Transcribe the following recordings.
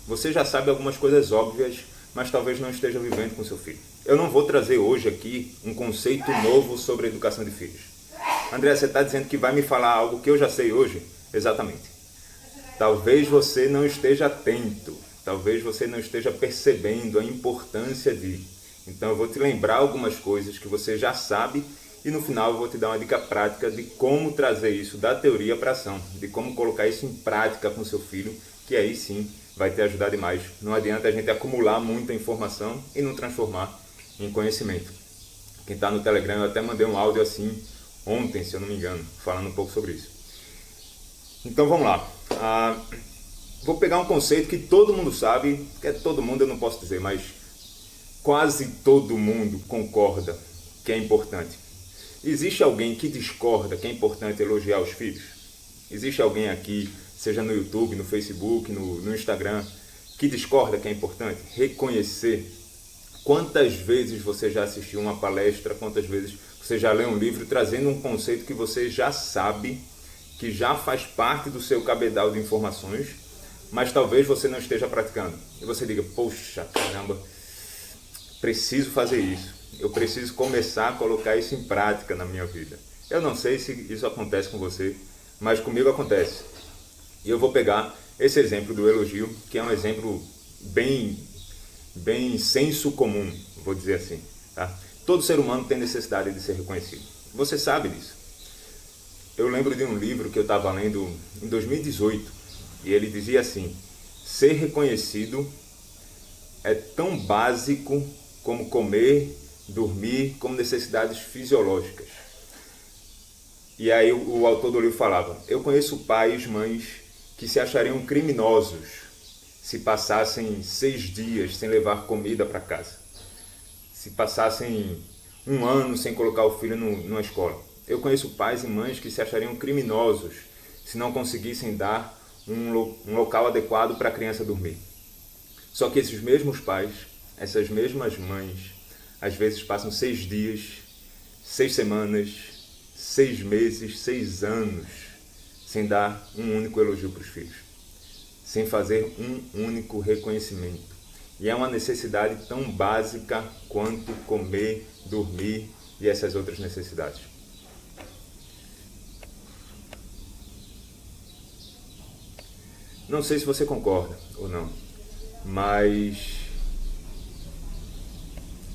Você já sabe algumas coisas óbvias, mas talvez não esteja vivendo com seu filho. Eu não vou trazer hoje aqui um conceito novo sobre a educação de filhos. André, você está dizendo que vai me falar algo que eu já sei hoje? Exatamente. Talvez você não esteja atento, talvez você não esteja percebendo a importância de. Então eu vou te lembrar algumas coisas que você já sabe e no final eu vou te dar uma dica prática de como trazer isso da teoria para a ação, de como colocar isso em prática com seu filho, que aí sim vai te ajudar demais. Não adianta a gente acumular muita informação e não transformar em conhecimento. Quem está no Telegram, eu até mandei um áudio assim ontem, se eu não me engano, falando um pouco sobre isso. Então vamos lá. Vou pegar um conceito que todo mundo sabe, que é todo mundo eu não posso dizer, mas quase todo mundo concorda que é importante. Existe alguém que discorda que é importante elogiar os filhos? Existe alguém aqui, seja no YouTube, no Facebook, no Instagram, que discorda que é importante reconhecer? Quantas vezes você já assistiu uma palestra, quantas vezes você já leu um livro trazendo um conceito que você já sabe, que já faz parte do seu cabedal de informações, mas talvez você não esteja praticando. E você diga, poxa, caramba, preciso fazer isso. Eu preciso começar a colocar isso em prática na minha vida. Eu não sei se isso acontece com você, mas comigo acontece. E eu vou pegar esse exemplo do elogio, que é um exemplo bem senso comum, vou dizer assim. Tá? Todo ser humano tem necessidade de ser reconhecido. Você sabe disso. Eu lembro de um livro que eu estava lendo em 2018, e ele dizia assim, ser reconhecido é tão básico como comer, dormir, como necessidades fisiológicas. E aí o autor do livro falava, eu conheço pais, mães, que se achariam criminosos se passassem 6 dias sem levar comida para casa. Se passassem 1 ano sem colocar o filho numa escola. Eu conheço pais e mães que se achariam criminosos se não conseguissem dar um local adequado para a criança dormir. Só que esses mesmos pais, essas mesmas mães, às vezes passam 6 dias, 6 semanas, 6 meses, 6 anos sem dar um único elogio para os filhos, sem fazer um único reconhecimento. E é uma necessidade tão básica quanto comer, dormir e essas outras necessidades. Não sei se você concorda ou não, mas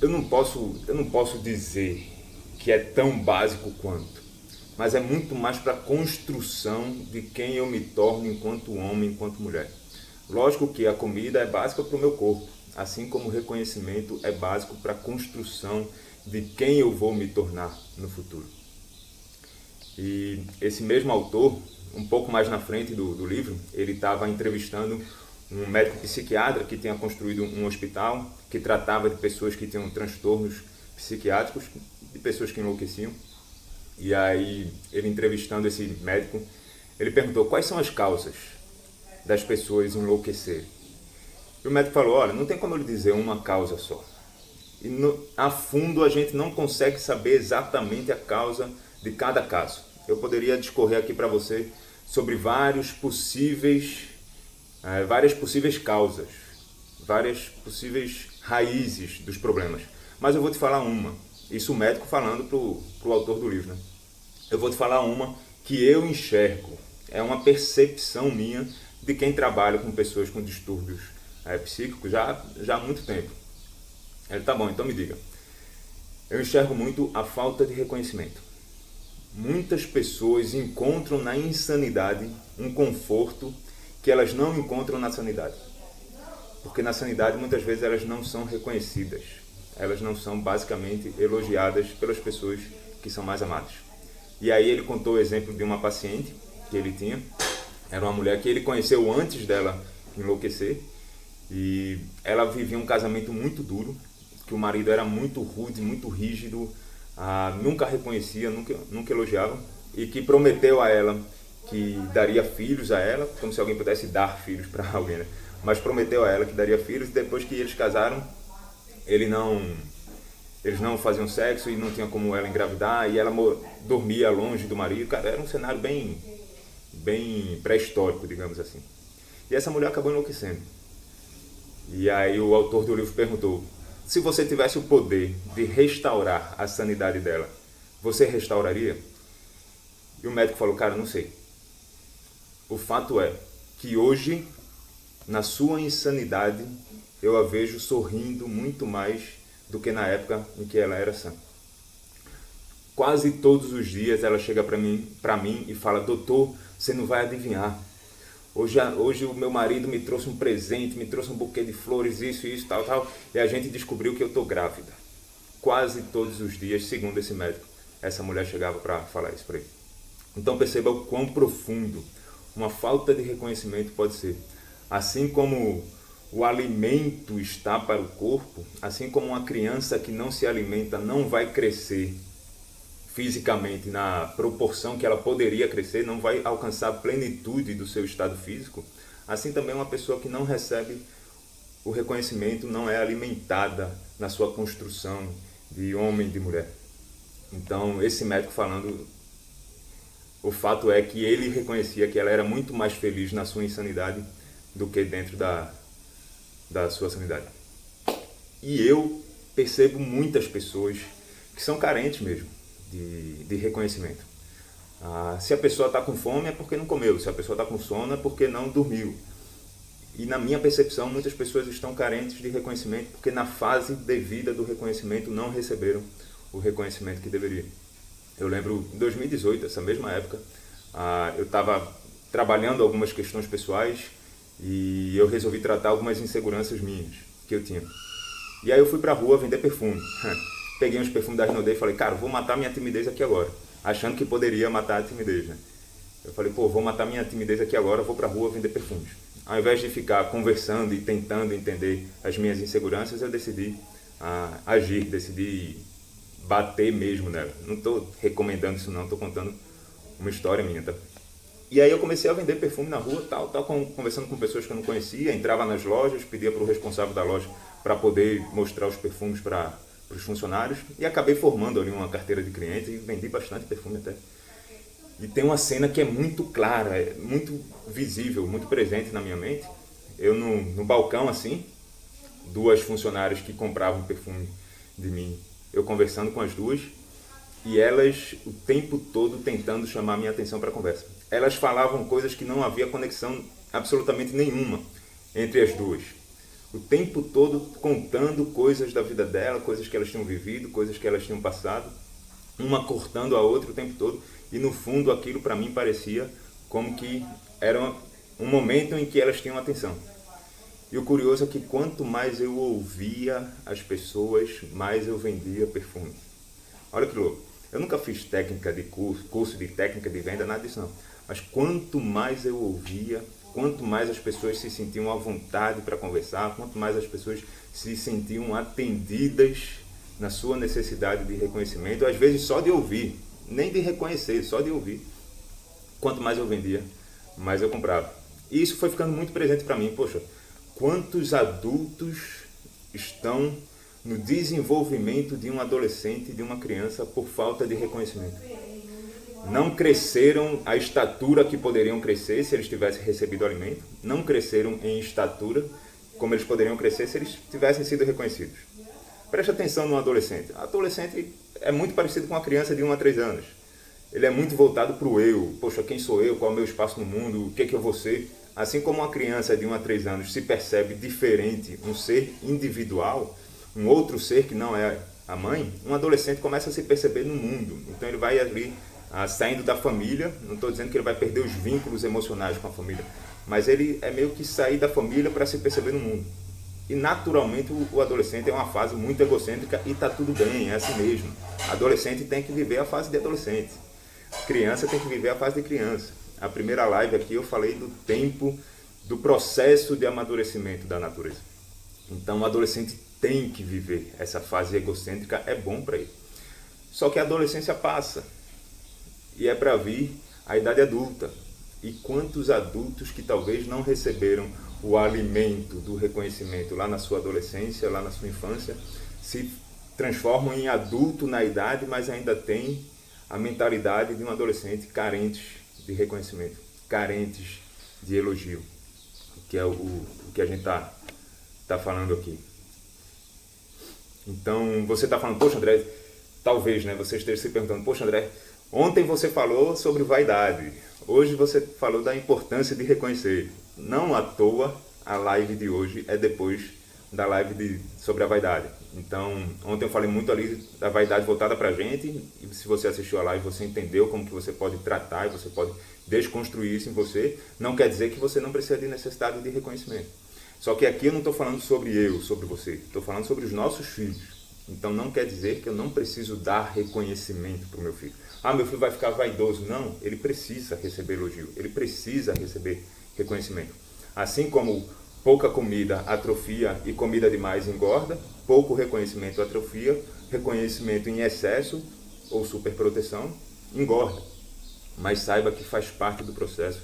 eu não posso dizer que é tão básico quanto, mas é muito mais para a construção de quem eu me torno enquanto homem, enquanto mulher. Lógico que a comida é básica para o meu corpo, assim como o reconhecimento é básico para a construção de quem eu vou me tornar no futuro. E esse mesmo autor, um pouco mais na frente do livro, ele estava entrevistando um médico psiquiatra que tinha construído um hospital que tratava de pessoas que tinham transtornos psiquiátricos, de pessoas que enlouqueciam. E aí, ele entrevistando esse médico, ele perguntou quais são as causas das pessoas enlouquecerem. E o médico falou, olha, não tem como eu lhe dizer uma causa só. E a fundo a gente não consegue saber exatamente a causa de cada caso. Eu poderia discorrer aqui para você sobre várias possíveis causas, várias possíveis raízes dos problemas. Mas eu vou te falar uma, isso o médico falando para o autor do livro, né? Eu vou te falar uma que eu enxergo, é uma percepção minha de quem trabalha com pessoas com distúrbios psíquicos já há muito tempo. Ele, tá bom, então me diga. Eu enxergo muito a falta de reconhecimento. Muitas pessoas encontram na insanidade um conforto que elas não encontram na sanidade. Porque na sanidade muitas vezes elas não são reconhecidas. Elas não são basicamente elogiadas pelas pessoas que são mais amadas. E aí ele contou o exemplo de uma paciente que ele tinha. Era uma mulher que ele conheceu antes dela enlouquecer. E ela vivia um casamento muito duro, que o marido era muito rude, muito rígido, nunca reconhecia, nunca elogiava, e que prometeu a ela que daria filhos a ela, como se alguém pudesse dar filhos para alguém, né? Mas prometeu a ela que daria filhos, e depois que eles casaram, eles não faziam sexo e não tinha como ela engravidar, e ela dormia longe do marido. Cara, era um cenário bem pré-histórico, digamos assim. E essa mulher acabou enlouquecendo. E aí o autor do livro perguntou: se você tivesse o poder de restaurar a sanidade dela, você restauraria? E o médico falou: cara, não sei. O fato é que hoje, na sua insanidade, eu a vejo sorrindo muito mais do que na época em que ela era sã. Quase todos os dias ela chega para mim e fala: doutor, você não vai adivinhar. Hoje o meu marido me trouxe um presente, me trouxe um buquê de flores, isso, tal, e a gente descobriu que eu estou grávida. Quase todos os dias, segundo esse médico, essa mulher chegava para falar isso para ele. Então perceba o quão profundo uma falta de reconhecimento pode ser. Assim como o alimento está para o corpo, assim como uma criança que não se alimenta não vai crescer fisicamente na proporção que ela poderia crescer, não vai alcançar a plenitude do seu estado físico, assim também uma pessoa que não recebe o reconhecimento não é alimentada na sua construção de homem e de mulher. Então, esse médico falando, o fato é que ele reconhecia que ela era muito mais feliz na sua insanidade do que dentro da sua sanidade. E eu percebo muitas pessoas que são carentes mesmo de reconhecimento. Se a pessoa está com fome é porque não comeu, se a pessoa está com sono é porque não dormiu. E na minha percepção, muitas pessoas estão carentes de reconhecimento porque na fase devida do reconhecimento não receberam o reconhecimento que deveriam. Eu lembro, em 2018, essa mesma época, eu estava trabalhando algumas questões pessoais e eu resolvi tratar algumas inseguranças minhas que eu tinha. E aí eu fui para a rua vender perfume. Peguei uns perfumes da Rinode e falei: cara, vou matar minha timidez aqui agora. Achando que poderia matar a timidez, né? Eu falei: pô, vou matar minha timidez aqui agora, vou para a rua vender perfumes. Ao invés de ficar conversando e tentando entender as minhas inseguranças, eu decidi agir, decidi bater mesmo nela. Não estou recomendando isso não, estou contando uma história minha, tá? E aí eu comecei a vender perfume na rua, conversando com pessoas que eu não conhecia, entrava nas lojas, pedia para o responsável da loja para poder mostrar os perfumes para os funcionários e acabei formando ali uma carteira de clientes e vendi bastante perfume até. E tem uma cena que é muito clara, é muito visível, muito presente na minha mente. Eu no balcão assim, duas funcionárias que compravam perfume de mim, eu conversando com as duas e elas o tempo todo tentando chamar minha atenção para a conversa. Elas falavam coisas que não havia conexão absolutamente nenhuma entre as duas. O tempo todo contando coisas da vida dela, coisas que elas tinham vivido, coisas que elas tinham passado, uma cortando a outra o tempo todo, e no fundo aquilo para mim parecia como que era um momento em que elas tinham atenção. E o curioso é que quanto mais eu ouvia as pessoas, mais eu vendia perfume. Olha que louco, eu nunca fiz técnica de curso de técnica de venda, nada disso não, mas quanto mais eu ouvia, quanto mais as pessoas se sentiam à vontade para conversar, quanto mais as pessoas se sentiam atendidas na sua necessidade de reconhecimento, às vezes só de ouvir, nem de reconhecer, só de ouvir. Quanto mais eu vendia, mais eu comprava. E isso foi ficando muito presente para mim. Poxa, quantos adultos estão no desenvolvimento de um adolescente, de uma criança, por falta de reconhecimento? Não cresceram a estatura que poderiam crescer se eles tivessem recebido alimento, não cresceram em estatura como eles poderiam crescer se eles tivessem sido reconhecidos. Preste atenção no adolescente. O adolescente é muito parecido com uma criança de 1 a 3 anos. Ele é muito voltado para o eu. Poxa, quem sou eu? Qual é o meu espaço no mundo? O que é que eu vou ser? Assim como uma criança de 1 a 3 anos se percebe diferente, um ser individual, um outro ser que não é a mãe, um adolescente começa a se perceber no mundo. Então ele vai ali saindo da família, não estou dizendo que ele vai perder os vínculos emocionais com a família, mas ele é meio que sair da família para se perceber no mundo. E naturalmente o adolescente é uma fase muito egocêntrica e está tudo bem, é assim mesmo. Adolescente tem que viver a fase de adolescente. Criança tem que viver a fase de criança. A primeira live aqui eu falei do tempo, do processo de amadurecimento da natureza. Então o adolescente tem que viver essa fase egocêntrica, é bom para ele. Só que a adolescência passa e é para vir a idade adulta. E quantos adultos que talvez não receberam o alimento do reconhecimento lá na sua adolescência, lá na sua infância, se transformam em adulto na idade, mas ainda têm a mentalidade de um adolescente carentes de reconhecimento, carentes de elogio, que é o que a gente está está falando aqui. Então, você está falando, poxa, André, talvez, né, você esteja se perguntando, poxa, André, ontem você falou sobre vaidade, hoje você falou da importância de reconhecer. Não à toa, a live de hoje é depois da live sobre a vaidade. Então, ontem eu falei muito ali da vaidade voltada para a gente, e se você assistiu a live, você entendeu como que você pode tratar e você pode desconstruir isso em você. Não quer dizer que você não precisa de necessidade de reconhecimento. Só que aqui eu não estou falando sobre eu, sobre você, estou falando sobre os nossos filhos. Então não quer dizer que eu não preciso dar reconhecimento para o meu filho. Ah, meu filho vai ficar vaidoso. Não, ele precisa receber elogio, ele precisa receber reconhecimento. Assim como pouca comida atrofia e comida demais engorda, pouco reconhecimento atrofia, reconhecimento em excesso ou superproteção engorda. Mas saiba que faz parte do processo,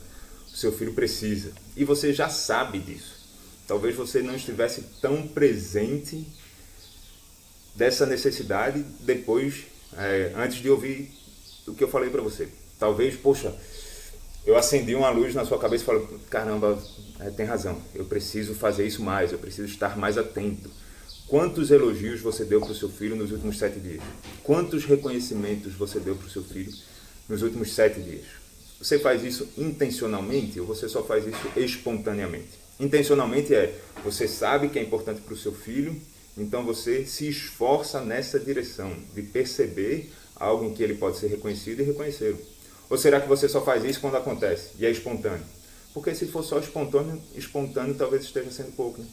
o seu filho precisa. E você já sabe disso. Talvez você não estivesse tão presente dessa necessidade depois, antes de ouvir o que eu falei para você. Talvez, poxa, eu acendi uma luz na sua cabeça e falei, caramba, tem razão, eu preciso fazer isso mais, eu preciso estar mais atento. Quantos elogios você deu para o seu filho nos últimos 7 dias? Quantos reconhecimentos você deu para o seu filho nos últimos 7 dias? Você faz isso intencionalmente ou você só faz isso espontaneamente? Intencionalmente você sabe que é importante para o seu filho, então você se esforça nessa direção, de perceber algo em que ele pode ser reconhecido e reconhecê-lo. Ou será que você só faz isso quando acontece e é espontâneo? Porque se for só espontâneo talvez esteja sendo pouco, né?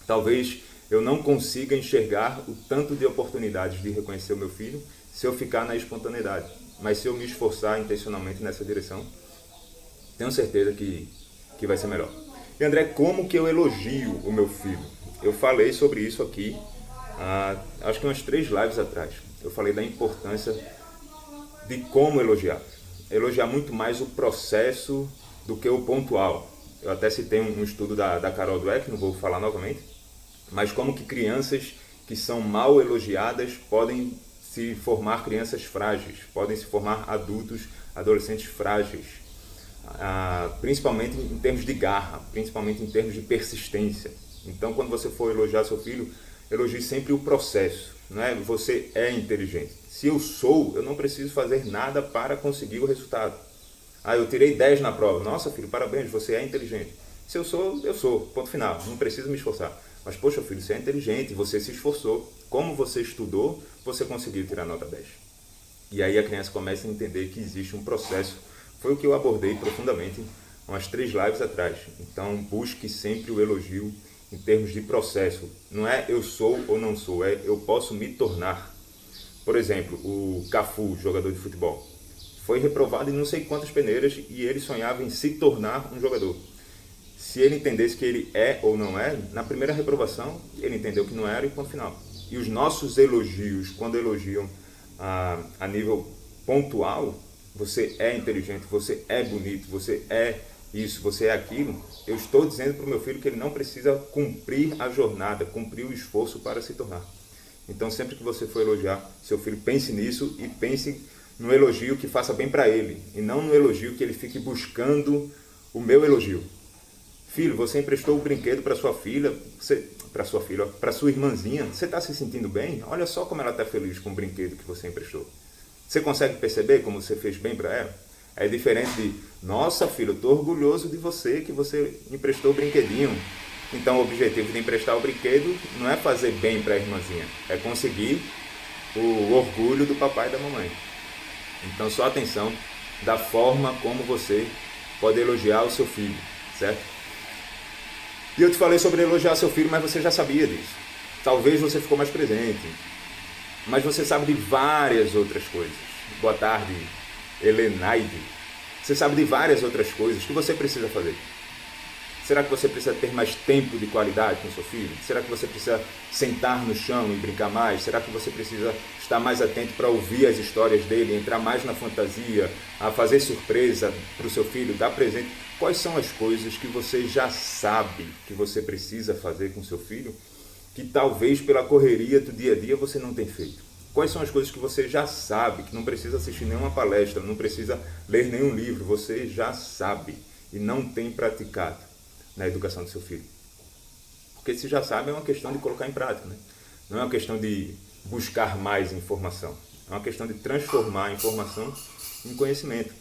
Talvez eu não consiga enxergar o tanto de oportunidades de reconhecer o meu filho se eu ficar na espontaneidade. Mas se eu me esforçar intencionalmente nessa direção, tenho certeza que vai ser melhor. E André, como que eu elogio o meu filho? Eu falei sobre isso aqui, acho que umas 3 lives atrás. Eu falei da importância de como elogiar. Elogiar muito mais o processo do que o pontual. Eu até citei um estudo da Carol Dweck, não vou falar novamente, mas como que crianças que são mal elogiadas podem se formar crianças frágeis, podem se formar adultos, adolescentes frágeis. Principalmente em termos de garra, principalmente em termos de persistência. Então, quando você for elogiar seu filho, elogie sempre o processo, não é? Você é inteligente. Se eu sou, eu não preciso fazer nada para conseguir o resultado. Eu tirei 10 na prova. Nossa, filho, parabéns, você é inteligente. Se eu sou, eu sou. Ponto final. Não preciso me esforçar. Mas, poxa, filho, você é inteligente, você se esforçou. Como você estudou, você conseguiu tirar nota 10. E aí a criança começa a entender que existe um processo. Foi o que eu abordei profundamente umas 3 lives atrás. Então, busque sempre o elogio em termos de processo. Não é eu sou ou não sou, é eu posso me tornar. Por exemplo, o Cafu, jogador de futebol, foi reprovado em não sei quantas peneiras e ele sonhava em se tornar um jogador. Se ele entendesse que ele é ou não é, na primeira reprovação, ele entendeu que não era e ponto final. E os nossos elogios, quando elogiam a nível pontual, você é inteligente, você é bonito, você é isso, você é aquilo, eu estou dizendo para o meu filho que ele não precisa cumprir a jornada, cumprir o esforço para se tornar. Então, sempre que você for elogiar seu filho, pense nisso e pense no elogio que faça bem para ele, e não no elogio que ele fique buscando o meu elogio. Filho, você emprestou o brinquedo para sua filha, para sua irmãzinha, você está se sentindo bem? Olha só como ela está feliz com o brinquedo que você emprestou. Você consegue perceber como você fez bem para ela? É diferente de, nossa filho, eu estou orgulhoso de você que você emprestou o brinquedinho. Então o objetivo de emprestar o brinquedo não é fazer bem para a irmãzinha, é conseguir o orgulho do papai e da mamãe. Então só atenção da forma como você pode elogiar o seu filho, certo? E eu te falei sobre elogiar seu filho, mas você já sabia disso. Talvez você ficou mais presente. Mas você sabe de várias outras coisas. Boa tarde, Helenaide. Você sabe de várias outras coisas que você precisa fazer. Será que você precisa ter mais tempo de qualidade com seu filho? Será que você precisa sentar no chão e brincar mais? Será que você precisa estar mais atento para ouvir as histórias dele, entrar mais na fantasia, a fazer surpresa para o seu filho, dar presente? Quais são as coisas que você já sabe que você precisa fazer com seu filho, que talvez pela correria do dia a dia você não tenha feito? Quais são as coisas que você já sabe, que não precisa assistir nenhuma palestra, não precisa ler nenhum livro, você já sabe e não tem praticado na educação do seu filho? Porque se já sabe, é uma questão de colocar em prática, né? Não é uma questão de buscar mais informação. É uma questão de transformar a informação em conhecimento.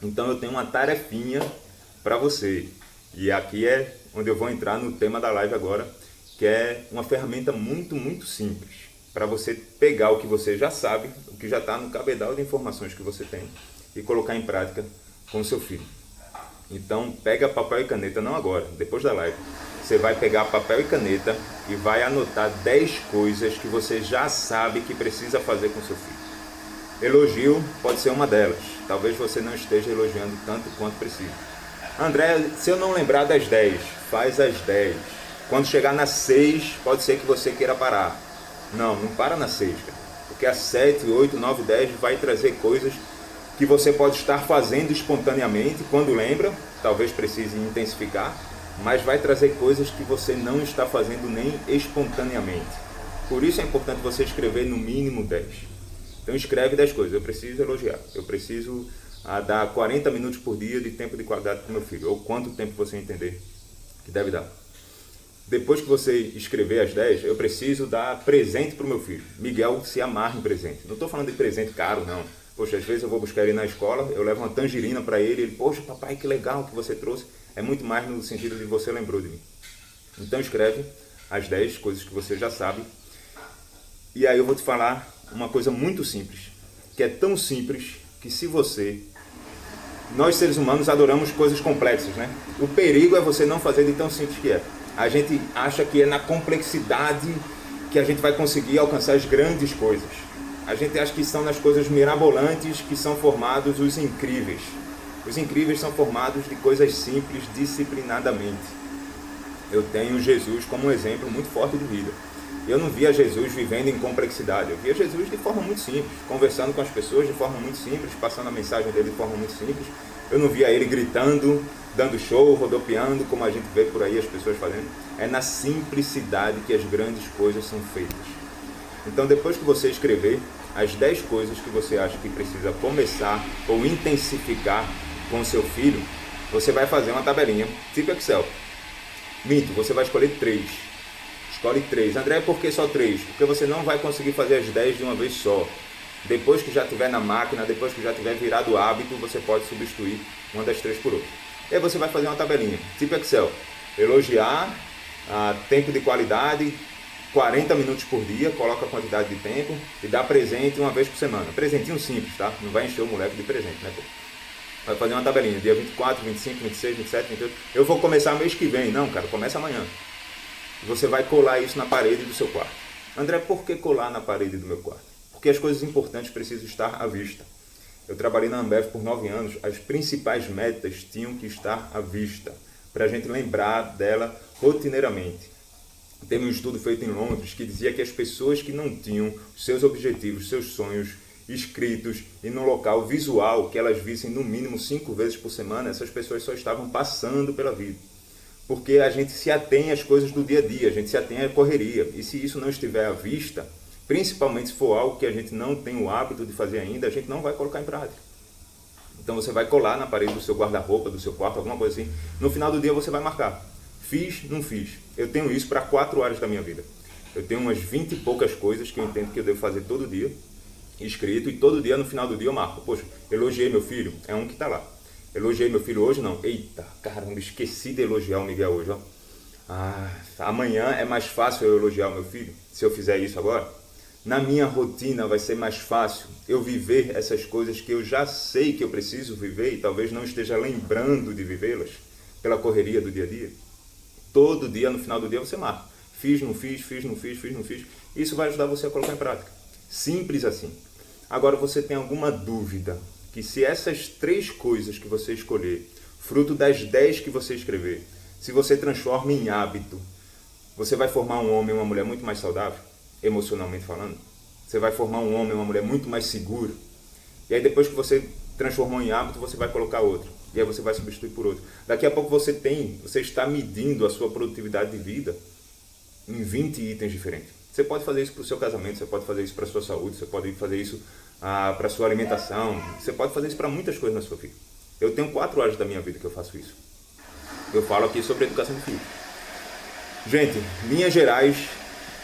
Então eu tenho uma tarefinha para você. E aqui é onde eu vou entrar no tema da live agora, que é uma ferramenta muito, muito simples. Para você pegar o que você já sabe, o que já está no cabedal de informações que você tem, e colocar em prática com o seu filho. Então pega papel e caneta, não agora, depois da live. Você vai pegar papel e caneta e vai anotar 10 coisas que você já sabe que precisa fazer com seu filho. Elogio pode ser uma delas. Talvez você não esteja elogiando tanto quanto precisa. André, se eu não lembrar das 10, faz as 10. Quando chegar na 6, pode ser que você queira parar. Não para na 6, cara. Porque a 7, 8, 9, 10 vai trazer coisas que você pode estar fazendo espontaneamente quando lembra, talvez precise intensificar, mas vai trazer coisas que você não está fazendo nem espontaneamente. Por isso é importante você escrever no mínimo 10. Então escreve 10 coisas. Eu preciso elogiar, eu preciso dar 40 minutos por dia de tempo de qualidade para o meu filho, ou quanto tempo você entender que deve dar. Depois que você escrever as 10, eu preciso dar presente para o meu filho. Miguel se amarra em presente. Não estou falando de presente caro, não. Poxa, às vezes eu vou buscar ele na escola, eu levo uma tangerina para ele, ele, poxa, papai, que legal que você trouxe. É muito mais no sentido de você lembrou de mim. Então escreve as 10 coisas que você já sabe. E aí eu vou te falar uma coisa muito simples, que é tão simples que se você... Nós seres humanos adoramos coisas complexas, né? O perigo é você não fazer de tão simples que é. A gente acha que é na complexidade que a gente vai conseguir alcançar as grandes coisas. A gente acha que são nas coisas mirabolantes que são formados os incríveis. Os incríveis são formados de coisas simples, disciplinadamente. Eu tenho Jesus como um exemplo muito forte de vida. Eu não via Jesus vivendo em complexidade. Eu via Jesus de forma muito simples, conversando com as pessoas de forma muito simples, passando a mensagem dele de forma muito simples. Eu não via ele gritando, dando show, rodopiando, como a gente vê por aí as pessoas fazendo. É na simplicidade que as grandes coisas são feitas. Então, depois que você escrever as 10 coisas que você acha que precisa começar ou intensificar com o seu filho, você vai fazer uma tabelinha, tipo Excel. Minto, você vai escolher 3. Escolhe 3. André, por que só 3? Porque você não vai conseguir fazer as 10 de uma vez só. Depois que já estiver na máquina, depois que já tiver virado hábito, você pode substituir uma das 3 por outra. E aí você vai fazer uma tabelinha, tipo Excel. Elogiar, tempo de qualidade, 40 minutos por dia, coloca a quantidade de tempo e dá presente uma vez por semana. Presentinho simples, tá? Não vai encher o moleque de presente, né, pô? Vai fazer uma tabelinha, dia 24, 25, 26, 27, 28. Eu vou começar mês que vem. Não, cara, começa amanhã. Você vai colar isso na parede do seu quarto. André, por que colar na parede do meu quarto? Porque as coisas importantes precisam estar à vista. Eu trabalhei na Ambev por 9 anos, as principais metas tinham que estar à vista, para a gente lembrar dela rotineiramente. Teve um estudo feito em Londres que dizia que as pessoas que não tinham seus objetivos, seus sonhos escritos e no local visual, que elas vissem no mínimo 5 vezes por semana, essas pessoas só estavam passando pela vida. Porque a gente se atém às coisas do dia a dia, a gente se atém à correria. E se isso não estiver à vista, principalmente se for algo que a gente não tem o hábito de fazer ainda, a gente não vai colocar em prática. Então você vai colar na parede do seu guarda-roupa, do seu quarto, alguma coisa assim. No final do dia você vai marcar. Fiz, não fiz. Eu tenho isso para 4 áreas da minha vida. Eu tenho umas 20 e poucas coisas que eu entendo que eu devo fazer todo dia, escrito, e todo dia, no final do dia, eu marco. Poxa, elogiei meu filho, é um que está lá. Elogiei meu filho hoje, não. Eita, caramba, esqueci de elogiar o Miguel hoje, ó. Amanhã é mais fácil eu elogiar o meu filho, se eu fizer isso agora. Na minha rotina vai ser mais fácil eu viver essas coisas que eu já sei que eu preciso viver e talvez não esteja lembrando de vivê-las pela correria do dia a dia. Todo dia, no final do dia, você marca. Fiz, não fiz, fiz, não fiz, fiz, não fiz. Isso vai ajudar você a colocar em prática. Simples assim. Agora, você tem alguma dúvida que se essas 3 coisas que você escolher, fruto das 10 que você escrever, se você transforma em hábito, você vai formar um homem e uma mulher muito mais saudável, emocionalmente falando? Você vai formar um homem e uma mulher muito mais seguro? E aí depois que você transformou em hábito, você vai colocar outro. E aí você vai substituir por outro. Daqui a pouco você está medindo a sua produtividade de vida em 20 itens diferentes. Você pode fazer isso para o seu casamento, você pode fazer isso para a sua saúde, você pode fazer isso para a sua alimentação, você pode fazer isso para muitas coisas na sua vida. Eu tenho 4 áreas da minha vida que eu faço isso. Eu falo aqui sobre educação de filhos. Gente, linhas gerais,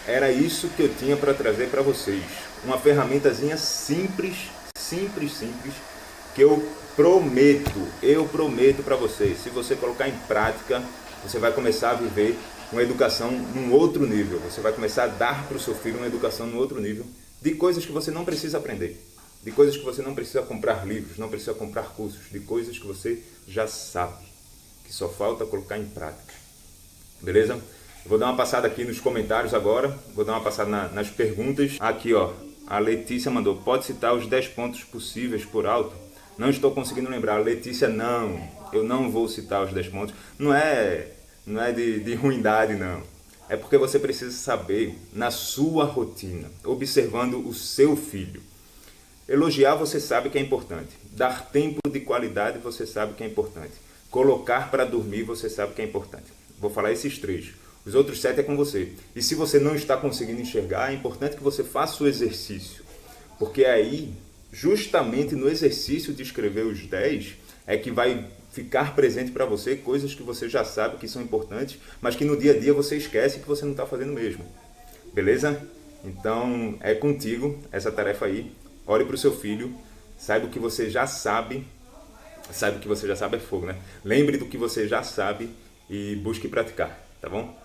era isso que eu tinha para trazer para vocês. Uma ferramentazinha simples, simples, que eu prometo para vocês, se você colocar em prática, você vai começar a viver uma educação num outro nível. Você vai começar a dar para o seu filho uma educação num outro nível, de coisas que você não precisa aprender, de coisas que você não precisa comprar livros, não precisa comprar cursos, de coisas que você já sabe, que só falta colocar em prática. Beleza? Eu vou dar uma passada aqui nos comentários agora, vou dar uma passada nas perguntas. Aqui, ó, a Letícia mandou, pode citar os 10 pontos possíveis por alto? Não estou conseguindo lembrar. Letícia, não, eu não vou citar os 10 pontos. Não é de ruindade, não. É porque você precisa saber, na sua rotina, observando o seu filho. Elogiar você sabe que é importante. Dar tempo de qualidade você sabe que é importante. Colocar para dormir você sabe que é importante. Vou falar esses 3. Os outros 7 é com você. E se você não está conseguindo enxergar, é importante que você faça o exercício. Porque aí, justamente no exercício de escrever os 10, é que vai ficar presente para você coisas que você já sabe que são importantes, mas que no dia a dia você esquece que você não está fazendo mesmo. Beleza? Então, é contigo essa tarefa aí. Ore para o seu filho, saiba o que você já sabe. Saiba o que você já sabe é fogo, né? Lembre do que você já sabe e busque praticar, tá bom?